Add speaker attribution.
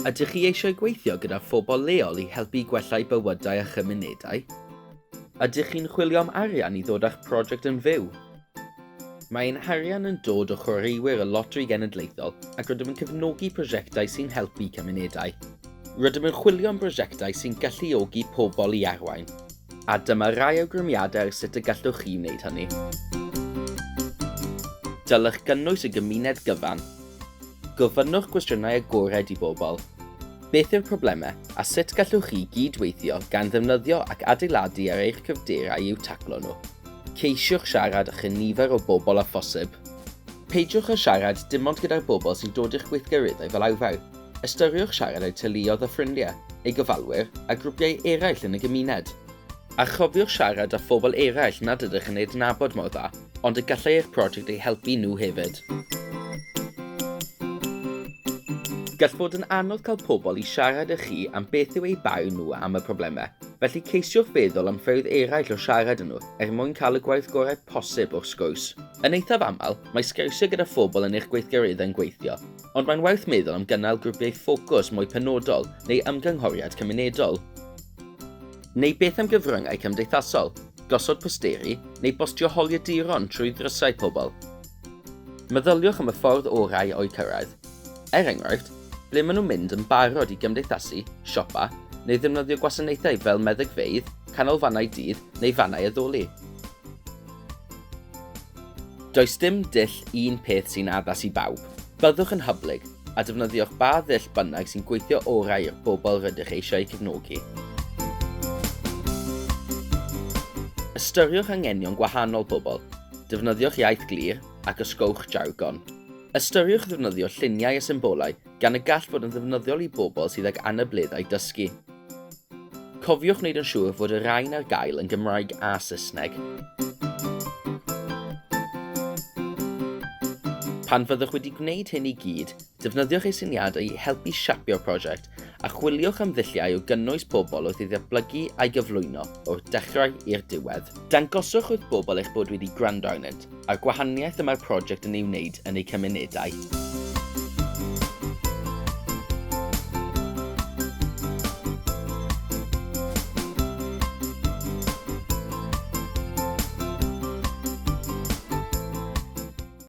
Speaker 1: Ydych chi eisiau gweithio gyda phobl leol i helpu gwella'u bywydau a chymunedau? Ydych chi'n chwilio am arian i ddod â'ch prosiect yn fyw? Mae'n harian yn dod o chwaraewyr y Loteri Genedlaethol ac rydym yn cefnogi prosiectau sy'n helpu cymunedau. Rydym yn chwilio am brosiectau sy'n galluogi pobl i Arwain. A dyma rai awgrymiadau sut y gallwch chi wneud hynny. Dylech gynnwys y gymuned gyfan. Gofynnwch gwestiynau agored i bobl. Beth yw'r problemau a sut gallwch chi gydweithio gan ddefnyddio ac adeiladu ar eich cyfderau i'w taclo nhw. Ceisiwch siarad â nifer o bobl a phosib. Peidiwch â siarad dim ond gyda'r bobl sy'n dod i'ch gweithgareddau fel awfaw. Ystyriwch siarad â'u teuluoedd a ffrindiau, eu gofalwyr a grwpiau eraill yn y gymuned. A chofiwch siarad â phobl eraill nad ydych yn ei adnabod mor dda, ond y gallai eich prosiect ei helpu nhw hefyd. Gall fod yn anodd cael pobl i siarad â chi am beth yw eu baw nhw am y problemau, felly ceisiwch feddwl am ffyrdd eraill o siarad â nhw mwyn cael y gwaith gorau posib o'r sgwrs. Yn eithaf aml, mae sgwrsio gyda phobl yn eich gweithgareddau'n gweithio, ond mae'n werth meddwl am gynnal grwpiau ffocws mwy penodol neu ymgynghoriad cymunedol. Neu beth am gyfryngau cymdeithasol, gosod posteri neu bostio holiaduron trwy ddrysau pobl. Meddyliwch am y ffordd orau o'i cyrraedd. Enghraifft, ble maen nhw'n mynd yn barod i gymdeithasu, siopa, neu ddefnyddio gwasanaethau fel meddygfeydd, canolfannau dydd neu fannau addoli. Does dim dull un peth sy'n addas i bawb. Byddwch yn hyblyg a defnyddiwch ba ddull bynnag sy'n gweithio orau i'r bobl rydych eisiau cefnogi. Ystyriwch anghenion gwahanol bobl. Defnyddiwch iaith glir ac ysgowch jargon. Ystyriwch ddefnyddio lluniau a symbolau gan y gall fod yn ddefnyddiol i bobl sydd ag anableddau dysgu. Cofiwch wneud yn siŵr fod y rhain ar gael yn Gymraeg a Saesneg. Pan fyddwch wedi gwneud hyn i gyd, defnyddiwch eu syniadau i helpu siapio'r prosiect a chwiliwch am ddulliau o gynnwys pobl wrth i ddatblygu a'i gyflwyno o'r dechrau i'r diwedd. Dangoswch wrth bobl eich bod wedi gwrando arnynt a'r gwahaniaeth y mae'r prosiect yn ei wneud yn eu cymunedau.